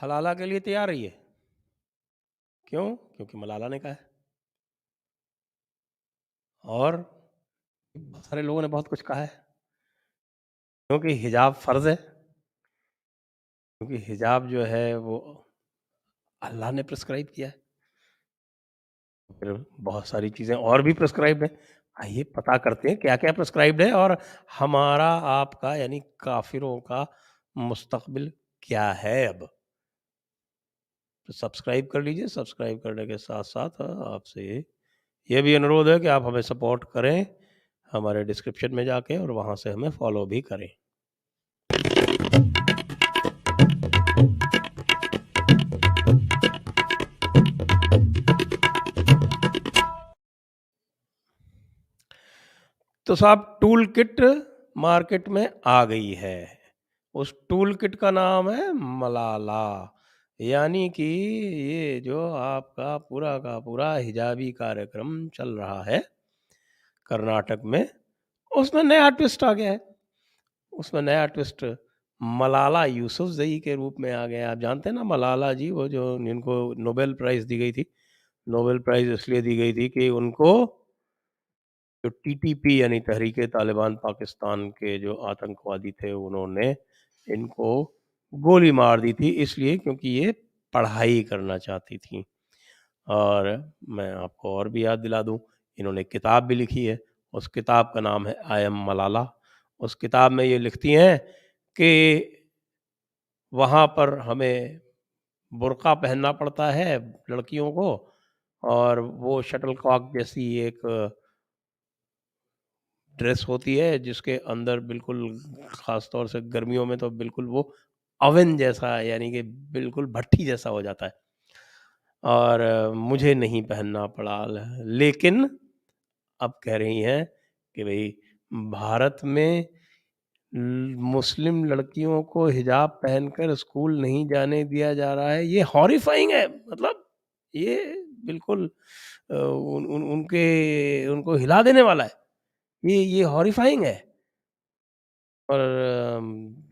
हलाला के लिए तैयार रहिए। क्यों? क्योंकि मलाला ने कहा है। और बहुत सारे लोगों ने बहुत कुछ कहा है। क्योंकि हिजाब फ़र्ज़ है, क्योंकि हिजाब जो है वो अल्लाह ने प्रिस्क्राइब किया है। फिर बहुत सारी चीज़ें और भी प्रिस्क्राइब्ड हैं। आइए पता करते हैं क्या-क्या प्रिस्क्राइब्ड है और हमारा आपका यानी काफ़िरों का मुस्तक़बिल क्या है अब। तो सब्सक्राइब कर लीजिए, सब्सक्राइब करने के साथ-साथ आपसे ये भी अनुरोध है कि आप हमें सपोर्ट करें, हमारे डिस्क्रिप्शन में जाके और वहाँ से हमें फ़ॉलो भी करें। तो साहब टूल किट मार्केट में आ गई है। उस टूल किट का नाम है मलाला। यानी कि ये जो आपका पूरा का पूरा हिजाबी कार्यक्रम चल रहा है कर्नाटक में, उसमें नया ट्विस्ट आ गया है। उसमें नया ट्विस्ट मलाला यूसुफ़ज़ई के रूप में आ गया है। आप जानते हैं ना मलाला जी वो जो जिनको नोबेल प्राइज़ दी गई थी। नोबेल प्राइज़ इसलिए दी गई थी कि उनको जो टीटीपी यानी तहरीक-ए-तालिबान पाकिस्तान के जो आतंकवादी थे उन्होंने इनको गोली मार दी थी इसलिए क्योंकि ये पढ़ाई करना चाहती थीं। और मैं आपको और भी याद दिला दूँ, इन्होंने एक किताब भी लिखी है, उस किताब का नाम है आई एम मलाला। उस किताब में ये लिखती हैं कि वहाँ पर हमें बुर्का पहनना पड़ता है लड़कियों को और वो शटलकॉक जैसी एक ड्रेस होती है जिसके अंदर बिल्कुल ख़ास तौर से गर्मियों में तो बिल्कुल वो ओवन जैसा यानी कि बिल्कुल भट्ठी जैसा हो जाता है और मुझे नहीं पहनना पड़ा लेकिन अब कह रही हैं कि भई भारत में मुस्लिम लड़कियों को हिजाब पहनकर स्कूल नहीं जाने दिया जा रहा है, ये हॉरिफाइंग है। मतलब ये बिल्कुल उन उन उनके उनको हिला देने वाला है। ये हॉरिफाइंग है। और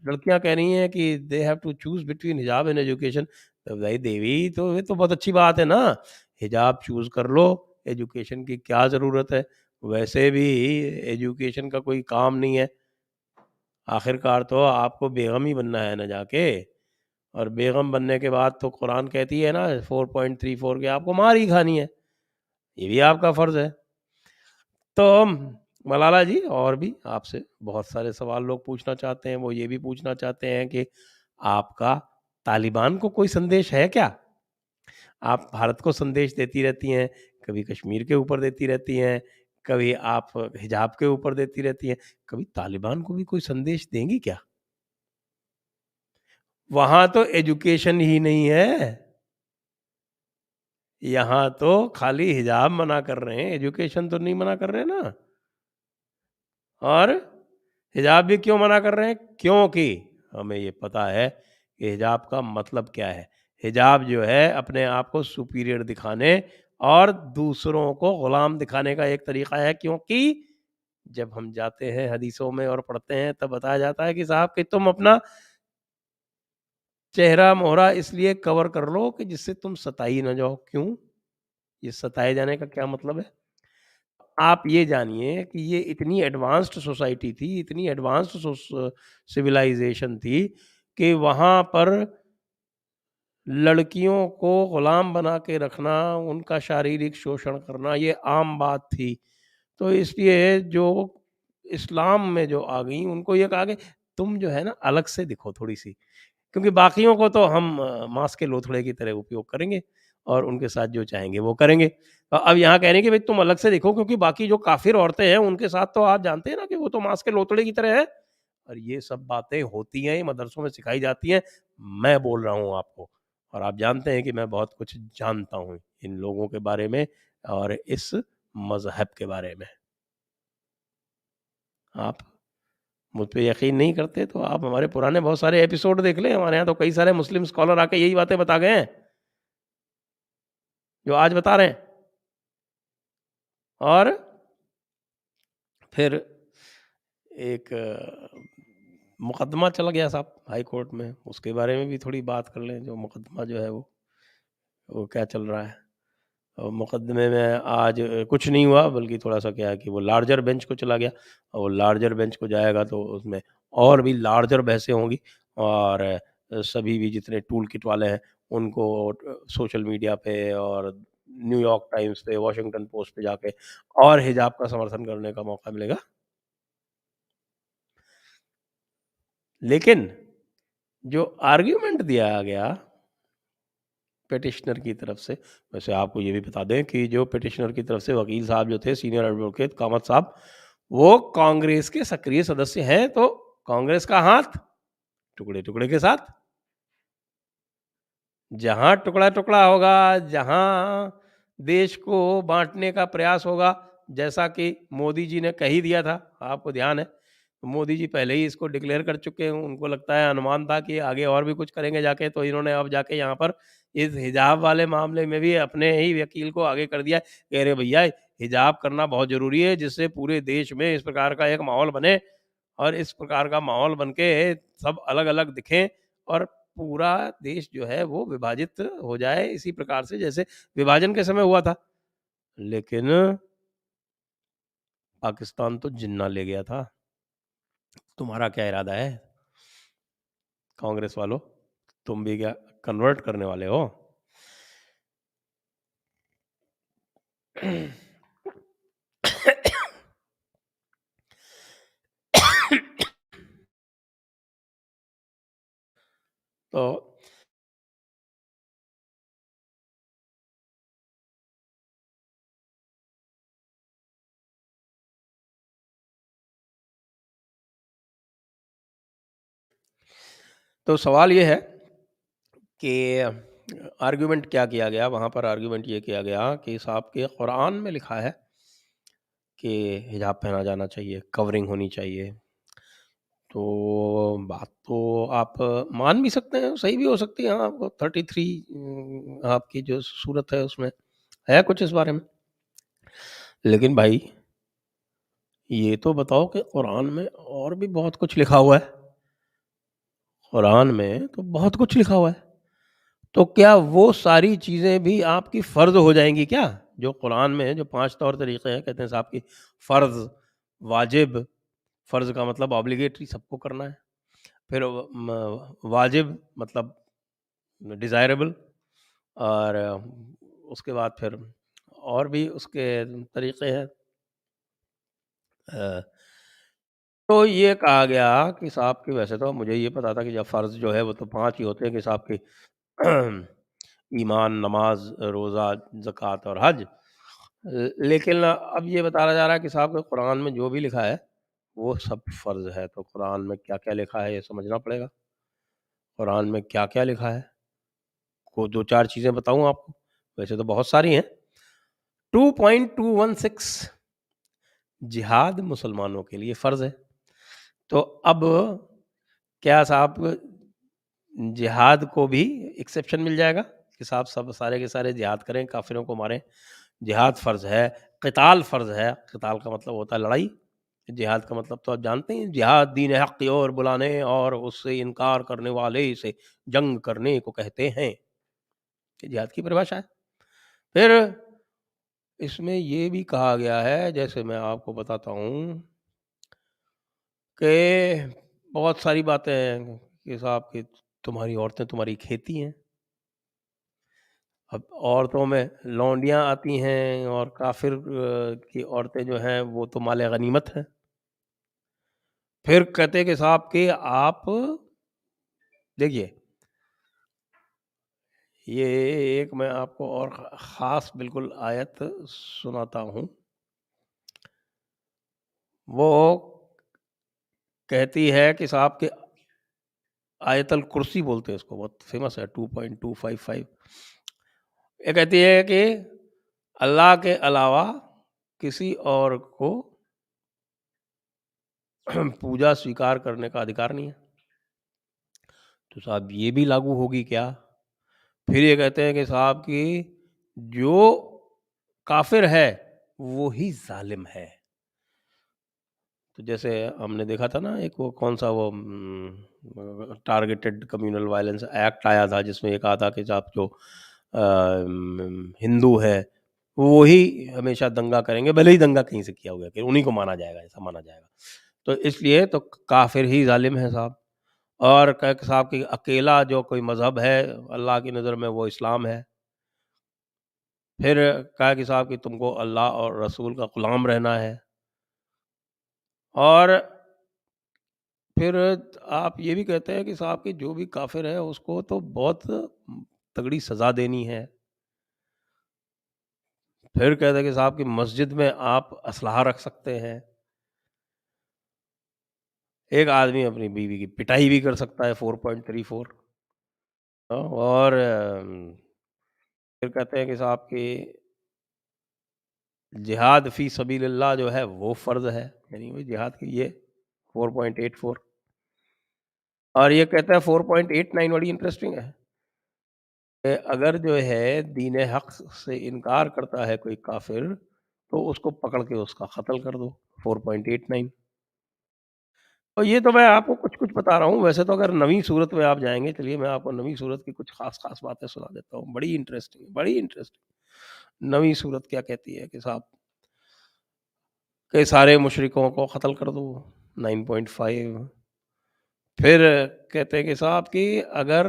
लड़कियाँ कह रही हैं कि they have to choose between hijab and education. तो भाई देवी तो ये तो बहुत अच्छी बात है ना, हिजाब चूज़ कर लो, एजुकेशन की क्या ज़रूरत है? वैसे भी एजुकेशन का कोई काम नहीं है, आखिरकार तो आपको बेगम ही बनना है ना जाके और बेगम बनने के बाद तो कुरान कहती है ना 4.34 की आपको मार ही खानी है, ये भी आपका फ़र्ज़ है। तो मलाला जी और भी आपसे बहुत सारे सवाल लोग पूछना चाहते हैं। वो ये भी पूछना चाहते हैं कि आपका तालिबान को कोई संदेश है क्या? आप भारत को संदेश देती रहती हैं, कभी कश्मीर के ऊपर देती रहती हैं, कभी आप हिजाब के ऊपर देती रहती हैं, कभी तालिबान को भी कोई संदेश देंगी क्या? वहाँ तो एजुकेशन ही नहीं है। यहाँ तो खाली हिजाब मना कर रहे हैं, एजुकेशन तो नहीं मना कर रहे ना। और हिजाब भी क्यों मना कर रहे हैं? क्योंकि हमें ये पता है कि हिजाब का मतलब क्या है। हिजाब जो है अपने आप को सुपीरियर दिखाने और दूसरों को गुलाम दिखाने का एक तरीका है क्योंकि जब हम जाते हैं हदीसों में और पढ़ते हैं तब बताया जाता है कि साहब कि तुम अपना चेहरा मोहरा इसलिए कवर कर लो कि जिससे तुम सताई ना जाओ। क्यों? ये सताए जाने का क्या मतलब है? आप ये जानिए कि ये इतनी एडवांस्ड सोसाइटी थी, इतनी एडवांस्ड सिविलाइज़ेशन थी कि वहाँ पर लड़कियों को गुलाम बना के रखना, उनका शारीरिक शोषण करना, ये आम बात थी। तो इसलिए जो इस्लाम में जो आ गईं, उनको ये कहा कि तुम जो है ना अलग से दिखो थोड़ी-सी। क्योंकि बाकियों को तो हम मांस के लोथड़े की तरह उपयोग करेंगे और उनके साथ जो चाहेंगे वो करेंगे। अब यहाँ कह रहे हैं कि भई तुम अलग से दिखो क्योंकि बाकी जो काफ़िर औरतें हैं उनके साथ तो आप जानते हैं ना कि वो तो मांस के लोथड़े की तरह हैं। और ये सब बातें होती हैं, ये मदरसों में सिखाई जाती हैं। मैं बोल रहा हूँ आपको और आप जानते हैं कि मैं बहुत कुछ जानता हूँ इन लोगों के बारे में और इस मज़हब के बारे में। आप मुझ पे यकीन नहीं करते तो आप हमारे पुराने बहुत सारे एपिसोड देख लें, हमारे यहाँ तो कई सारे मुस्लिम स्कॉलर आके यही बातें बता गए हैं, जो आज बता रहे हैं। और फिर एक मुकदमा चल गया साहब हाई कोर्ट में, उसके बारे में भी थोड़ी बात कर लें, जो मुकदमा जो है वो क्या चल रहा है। और मुकदमे में आज कुछ नहीं हुआ, बल्कि थोड़ा-सा क्या है कि वो लार्जर बेंच को चला गया, और वो लार्जर बेंच को जाएगा तो उसमें और भी लार्जर बहसें होंगी, और सभी भी जितने टूल किट वाले हैं, उनको सोशल मीडिया पे और न्यूयॉर्क टाइम्स पे, वॉशिंगटन पोस्ट पे जाके और हिजाब का समर्थन करने का मौका मिलेगा। लेकिन जो आर्ग्यूमेंट दिया गया पिटिशनर की तरफ से, वैसे आपको ये भी बता दें कि जो पिटिशनर की तरफ से वकील साहब जो थे, सीनियर एडवोकेट कामत साहब, वो कांग्रेस के सक्रिय सदस्य हैं, तो कांग्रेस का हाथ टुकड़े-टुकड़े के साथ। जहाँ टुकड़ा-टुकड़ा होगा, जहाँ देश को बाँटने का प्रयास होगा, जैसा कि मोदी जी ने कह ही दिया था, आपको ध्यान है। मोदी जी पहले ही इसको डिक्लेयर कर चुके हैं, उनको लगता है, अनुमान था कि आगे और भी कुछ करेंगे जाके, तो इन्होंने अब जाके यहाँ पर इस हिजाब वाले मामले में भी अपने ही वकील को आगे कर दिया है कि अरे भैया, हिजाब करना बहुत ज़रूरी है, जिससे पूरे देश में इस प्रकार का एक माहौल बने, और इस प्रकार का माहौल बन के सब अलग-अलग दिखें, और पूरा देश जो है वो विभाजित हो जाए इसी प्रकार से जैसे विभाजन के समय हुआ था। लेकिन पाकिस्तान तो जिन्ना ले गया था। तुम्हारा क्या इरादा है कांग्रेस वालों? तुम भी क्या कन्वर्ट करने वाले हो? तो तो सवाल ये है कि आर्गुमेंट क्या किया गया वहाँ पर? आर्गुमेंट ये किया गया कि साहब के कुरान में लिखा है कि हिजाब पहना जाना चाहिए, कवरिंग होनी चाहिए। तो बात तो आप मान भी सकते हैं, सही भी हो सकती है। हाँ, आपको 33 आपकी जो सूरत है उसमें है कुछ इस बारे में। लेकिन भाई ये तो बताओ कि कुरान में और भी बहुत कुछ लिखा हुआ है। कुरान में तो बहुत कुछ लिखा हुआ है। तो क्या वो सारी चीज़ें भी आपकी फ़र्ज़ हो जाएँगी क्या? जो कुरान में जो 5 तौर तरीक़े हैं, कहते हैं साहब कि फ़र्ज़, वाजिब, फ़र्ज़ का मतलब ऑब्लिगेटरी सबको करना है। फिर वाजिब मतलब डिज़ायरेबल, और उसके बाद फिर और भी उसके तरीक़े हैं। अ, तो ये कहा गया कि साहब कि वैसे तो मुझे ये पता था कि जब फ़र्ज़ जो है वो तो 5 ही होते हैं कि साहब कि ईमान, नमाज़, रोज़ा, ज़कात और हज। लेकिन अब ये बताया जा रहा है कि साहब कि कुरान में जो भी लिखा है, वो सब फ़र्ज़ है। तो कुरान में क्या-क्या लिखा है ये समझना पड़ेगा। कुरान में क्या-क्या लिखा है? को 2-4 चीज़ें बताऊँ आपको? वैसे तो बहुत सारी हैं। 2.216 जिहाद मुसलमानों के लिए फ़र्ज़ है। तो अब क्या साहब जिहाद को भी एक्सेप्शन मिल जाएगा कि साहब सब सारे के सारे जिहाद करें, काफ़िरों को मारें। जिहाद फ़र्ज़ है, क़िताल फ़र्ज़ है। क़िताल का मतलब होता है लड़ाई। जिहाद का मतलब तो आप जानते हैं, जिहाद दीन हक़ की ओर बुलाने और उससे इनकार करने वाले से जंग करने को कहते हैं। ये जिहाद की परिभाषा है। फिर इसमें ये भी कहा गया है, जैसे मैं आपको बताता हूँ कि बहुत सारी बातें हैं कि साहब कि तुम्हारी औरतें तुम्हारी खेती हैं। अब औरतों में लौंडियाँ आती हैं, और काफ़िर की औरतें जो हैं वो तो माले गनीमत हैं। फिर कहते हैं कि साहब कि आप देखिए, ये एक मैं आपको और ख़ास बिल्कुल आयत सुनाता हूँ। वो कहती है कि साहब कि आयतल कुर्सी बोलते हैं उसको, बहुत फ़ेमस है 2.255। ये कहती है कि अल्लाह के अलावा किसी और को पूजा स्वीकार करने का अधिकार नहीं है। तो साहब ये भी लागू होगी क्या? फिर ये कहते हैं कि साहब कि जो काफ़िर है, वो ही ज़ालिम है। तो जैसे हमने देखा था ना एक वो कौन-सा वो टारगेटेड कम्युनल वायलेंस एक्ट आया था जिसमें ये कहा था कि आप जो हिंदू है, वो ही हमेशा दंगा करेंगे, भले ही दंगा कहीं से किया हुआ है, कि उन्हीं को माना जाएगा, ऐसा माना जाएगा। तो इसलिए तो काफ़िर ही ज़ालिम है साहब। और क साहब कि अकेला जो कोई मज़हब है अल्लाह की नज़र में वो इस्लाम है। फिर कहा कि साहब कि तुमको अल्लाह और रसूल का गुलाम रहना है। और फिर आप ये भी कहते हैं कि साहब कि जो भी काफ़िर है उसको तो बहुत तगड़ी सज़ा देनी है। फिर कहते हैं कि साहब कि मस्जिद में आप असलहा रख सकते हैं। एक आदमी अपनी बीवी की पिटाई भी कर सकता है 4.34। और फिर कहते हैं कि साहब कि जिहाद फ़ी सबीलिल्लाह जो है वो फ़र्ज़ है। यानी वही जिहाद की ये 4.84। और ये कहता है 4.89 बड़ी इंटरेस्टिंग है। कि अगर जो है दीन हक़ से इनकार करता है कोई काफ़िर, तो उसको पकड़ के उसका कत्ल कर दो, 4.89। तो ये तो मैं आपको कुछ-कुछ बता रहा हूँ, वैसे तो अगर नवीं सूरत में आप जाएँगे, चलिए मैं आपको नवीं सूरत की कुछ ख़ास-ख़ास बातें सुना देता हूँ, बड़ी इंटरेस्टिंग, बड़ी इंटरेस्टिंग। नवीं सूरत क्या कहती है कि साहब कि सारे मुशरिकों को कत्ल कर दो, 9.5। फिर कहते हैं कि साहब कि अगर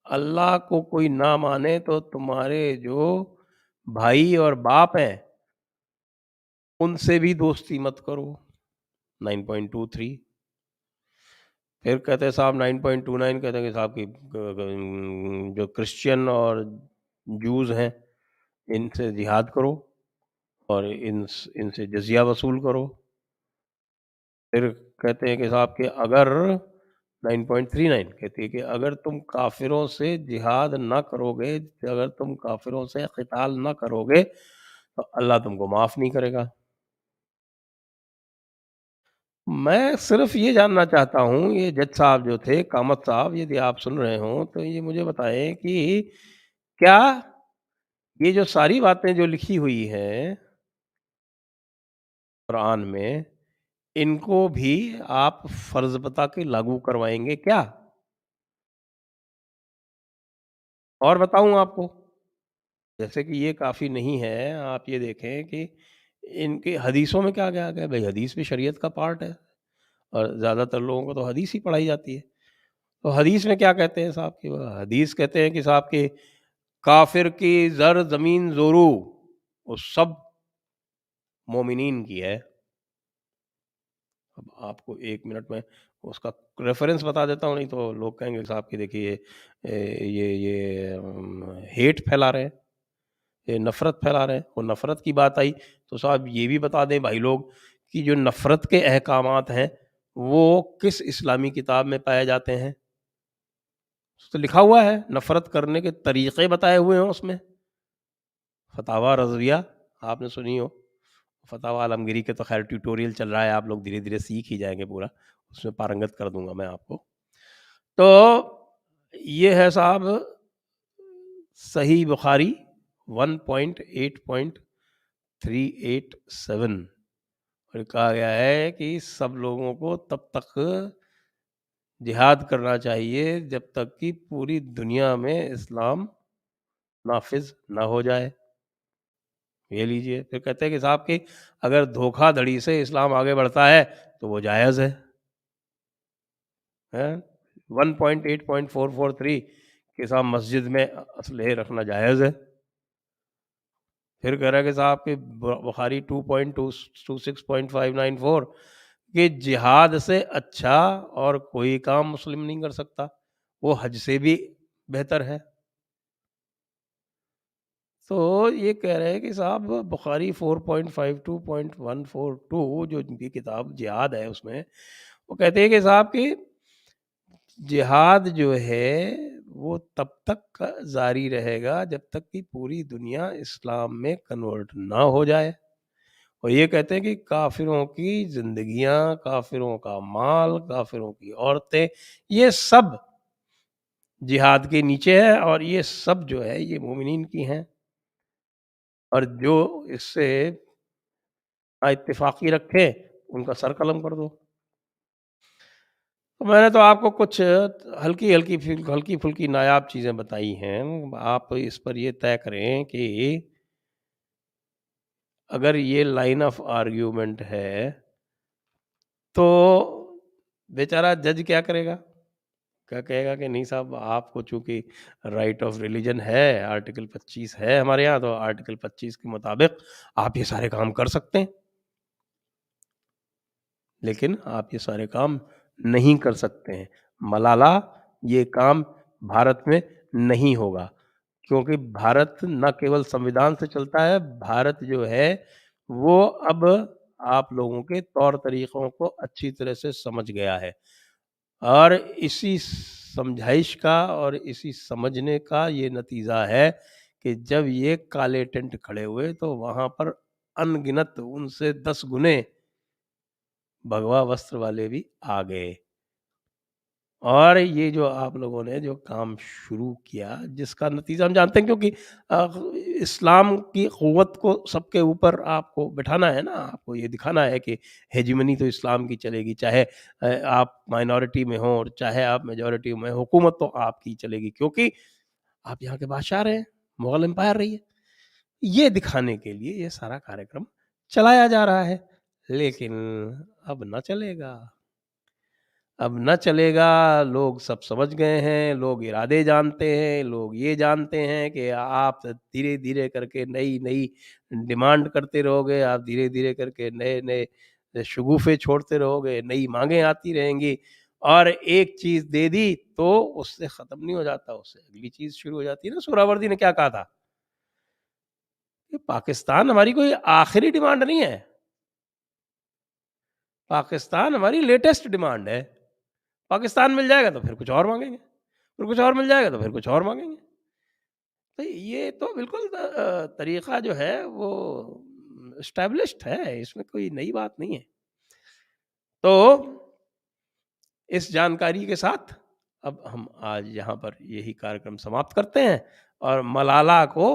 अल्लाह को कोई ना माने तो तुम्हारे जो भाई और बाप हैं, उनसे भी दोस्ती मत करो, 9.23। फिर कहते हैं साहब 9.29 कहते हैं कि साहब कि जो क्रिश्चियन और जूस हैं, इनसे जिहाद करो और इनसे जज़िया वसूल करो। फिर कहते हैं कि साहब कि अगर 9.39 कहती है कि अगर तुम काफ़िरों से जिहाद ना करोगे, अगर तुम काफ़िरों से क़िताल ना करोगे, तो अल्लाह तुमको माफ़ नहीं करेगा। मैं सिर्फ़ ये जानना चाहता हूँ, ये जज साहब जो थे, कामत साहब, यदि आप सुन रहे हों, तो ये मुझे बताएँ कि क्या ये जो सारी बातें जो लिखी हुई हैं कुरान में, इनको भी आप फ़र्ज़ बता के लागू करवाएँगे क्या? और बताऊँ आपको? जैसे कि ये काफ़ी नहीं है, आप ये देखें कि इनके हदीसों में क्या-क्या आ गया? भई हदीस भी शरीयत का पार्ट है और ज़्यादातर लोगों को तो हदीस ही पढ़ाई जाती है। तो हदीस में क्या कहते हैं साहब कि वो हदीस कहते हैं कि साहब कि काफ़िर की ज़र ज़मीन ज़ोरू, वो सब मोमिनीन की है। अब आपको 1 मिनट में उसका रेफ़रेंस बता देता हूँ, नहीं तो लोग कहेंगे साहब कि देखिए हेट फैला रहे हैं, ये नफ़रत फैला रहे हैं। और नफ़रत की बात आई तो साहब ये भी बता दें भाई लोग कि जो नफ़रत के अहकामात हैं, वो किस इस्लामी किताब में पाए जाते हैं? तो लिखा हुआ है, नफ़रत करने के तरीक़े बताए हुए हैं उसमें। फ़तावा रज़विया आपने सुनी हो। फ़तावा आलमगीरी के तो ख़ैर ट्यूटोरियल चल रहा है, आप लोग धीरे-धीरे सीख ही जाएँगे पूरा, उसमें पारंगत कर दूँगा मैं आपको। तो ये है साहब सही बुख़ारी 1.8.387 और कहा गया है कि सब लोगों को तब तक जिहाद करना चाहिए जब तक कि पूरी दुनिया में इस्लाम नाफ़िज़ ना हो जाए। ये लीजिए, फिर कहते हैं कि साहब कि अगर धोखाधड़ी से इस्लाम आगे बढ़ता है, तो वो जायज़ है। हैं? 1.8.443 कि साहब मस्जिद में असलहे रखना जायज़ है। फिर कह रहा है कि साहब कि ब बुखारी 2.26.594 कि जिहाद से अच्छा और कोई काम मुस्लिम नहीं कर सकता। वो हज से भी बेहतर है। तो ये कह रहे हैं कि साहब बुखारी 4.52.142 जो इनकी किताब जिहाद है उसमें, वो कहते हैं कि साहब कि जिहाद जो है, वो तब तक जारी रहेगा जब तक कि पूरी दुनिया इस्लाम में कन्वर्ट ना हो जाए। और ये कहते हैं कि काफ़िरों की ज़िंदगियाँ, काफ़िरों का माल, काफ़िरों की औरतें, ये सब जिहाद के नीचे है और ये सब जो है ये मोमिनीन की हैं। और जो इससे इत्तेफ़ाक़ी रखे, उनका सर कलम कर दो। तो मैंने तो आपको कुछ हल्की-फुल्की नायाब चीज़ें बताई हैं। आप इस पर ये तय करें कि अगर ये लाइन ऑफ आर्ग्यूमेंट है, तो बेचारा जज क्या करेगा? क्या कहेगा कि नहीं साहब आपको चूँकि राइट ऑफ रिलिजन है, आर्टिकल 25 है हमारे यहाँ, तो आर्टिकल 25 के मुताबिक आप ये सारे काम कर सकते हैं। लेकिन आप ये सारे काम नहीं कर सकते हैं। मलाला, ये काम भारत में नहीं होगा, क्योंकि भारत ना केवल संविधान से चलता है, भारत जो है वो अब आप लोगों के तौर-तरीकों को अच्छी तरह से समझ गया है। और इसी समझाइश का और इसी समझने का ये नतीजा है कि जब ये काले टेंट खड़े हुए, तो वहाँ पर अनगिनत उनसे 10 गुने भगवा वस्त्र वाले भी आ गए। और ये जो आप लोगों ने जो काम शुरू किया, जिसका नतीजा हम जानते हैं, क्योंकि इस्लाम की क़ुव्वत को सबके ऊपर आपको बिठाना है ना, आपको ये दिखाना है कि हेजेमनी तो इस्लाम की चलेगी, चाहे आप माइनॉरिटी में हो और चाहे आप मेजॉरिटी में, हुकूमत तो आपकी चलेगी, क्योंकि आप यहाँ के बादशाह रहे हैं, मुग़ल एम्पायर रही है। ये दिखाने के लिए ये सारा कार्यक्रम चलाया जा रहा है, लेकिन अब ना चलेगा। अब ना चलेगा, लोग सब समझ गए हैं, लोग इरादे जानते हैं, लोग ये जानते हैं कि आप धीरे-धीरे करके नई-नई डिमांड करते रहोगे, आप धीरे-धीरे करके नए-नए शगुफ़े छोड़ते रहोगे, नई माँगें आती रहेंगी, और एक चीज़ दे दी तो उससे ख़त्म नहीं हो जाता, उससे अगली चीज़ शुरू हो जाती है ना। सोहरावर्दी ने क्या कहा था कि पाकिस्तान हमारी कोई आखिरी डिमांड नहीं है, पाकिस्तान हमारी लेटेस्ट डिमांड है। पाकिस्तान मिल जाएगा तो फिर कुछ और माँगेंगे, फिर कुछ और मिल जाएगा तो फिर कुछ और माँगेंगे। तो ये तो बिल्कुल तरीक़ा जो है वो एस्टेब्लिश्ड है, इसमें कोई नई बात नहीं है। तो इस जानकारी के साथ अब हम आज यहाँ पर यही कार्यक्रम समाप्त करते हैं, और मलाला को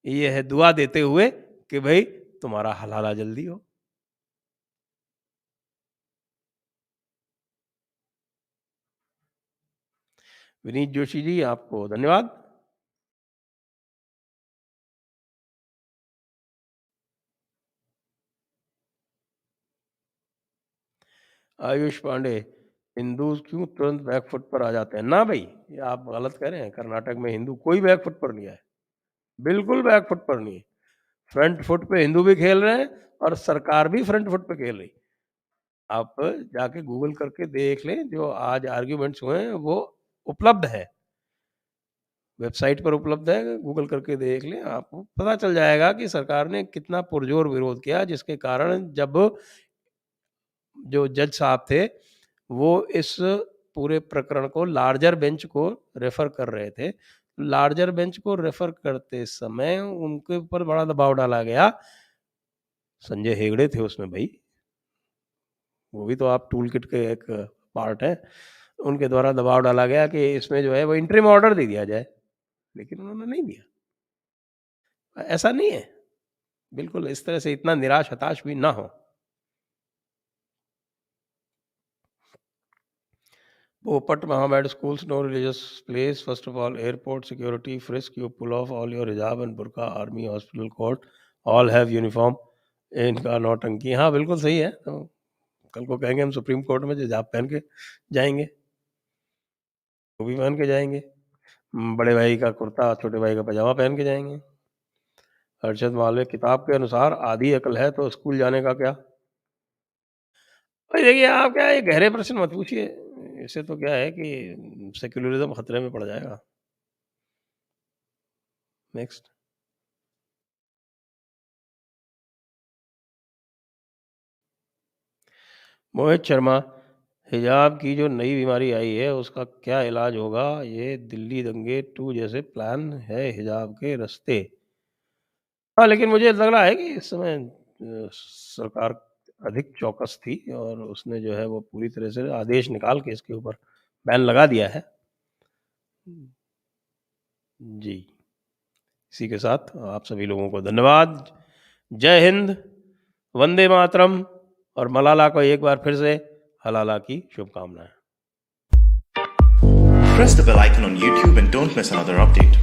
यह दुआ देते हुए कि भई तुम्हारा हलाला जल्दी हो। विनीत जोशी जी, आपको धन्यवाद। आयुष पांडे, हिंदू क्यों तुरंत बैक फुट पर आ जाते हैं? ना भई, ये आप गलत कह रहे हैं, कर्नाटक में हिंदू कोई बैक फुट पर नहीं आए, बिल्कुल बैक फुट पर नहीं है। फ्रंट फुट पे हिंदू भी खेल रहे हैं और सरकार भी फ्रंट फुट पे खेल रही है। आप जाके गूगल करके देख लें, जो आज आर्ग्यूमेंट्स हुए हैं वो उपलब्ध है, वेबसाइट पर उपलब्ध है, गूगल करके देख लें, आपको पता चल जाएगा कि सरकार ने कितना पुरज़ोर विरोध किया, जिसके कारण जब जो जज साहब थे, वो इस पूरे प्रकरण को लार्जर बेंच को रेफ़र कर रहे थे। लार्जर बेंच को रेफ़र करते समय उनके ऊपर बड़ा दबाव डाला गया। संजय हेगड़े थे उसमें भई, वो भी तो आप टूल किट के एक पार्ट हैं। उनके द्वारा दबाव डाला गया कि इसमें जो है वो इंटरिम ऑर्डर दे दिया जाए, लेकिन उन्होंने नहीं दिया। ऐसा नहीं है, बिल्कुल इस तरह से इतना निराश हताश भी ना हों। Popat Mohammed schools, no religious place. First of all, airport security, frisk, you pull off all your hijab and burqa, army, hospital, court, all have uniform. इनका नौटंकी, हाँ बिल्कुल सही है। तो कल को कहेंगे हम सुप्रीम कोर्ट में जो हिजाब पहन के जाएंगे, वो भी पहन के जाएंगे। बड़े भाई का कुर्ता, छोटे भाई का पजामा पहन के जाएंगे। अरशद मालविक, किताब के अनुसार आधी अकल है तो स्कूल जाने का क्या? भाई देखिए, आप क्या ये गहरे प्रश्न मत पूछिए। इससे तो क्या है कि सेक्युलरिज्म खतरे में पड़ जाएगा। नेक्स्ट। मोहित शर्मा, हिजाब की जो नई बीमारी आई है उसका क्या इलाज होगा? ये दिल्ली दंगे 2 जैसे प्लान है हिजाब के रास्ते। हाँ, लेकिन मुझे लग रहा है कि इस समय सरकार अधिक चौकस थी और उसने जो है वो पूरी तरह से आदेश निकाल के इसके ऊपर बैन लगा दिया है। जी, इसी के साथ आप सभी लोगों को धन्यवाद। जय हिंद, वंदे मातरम, और मलाला को एक बार फिर से हलाला की शुभकामनाएँ। Press the bell icon on YouTube and don't miss another update.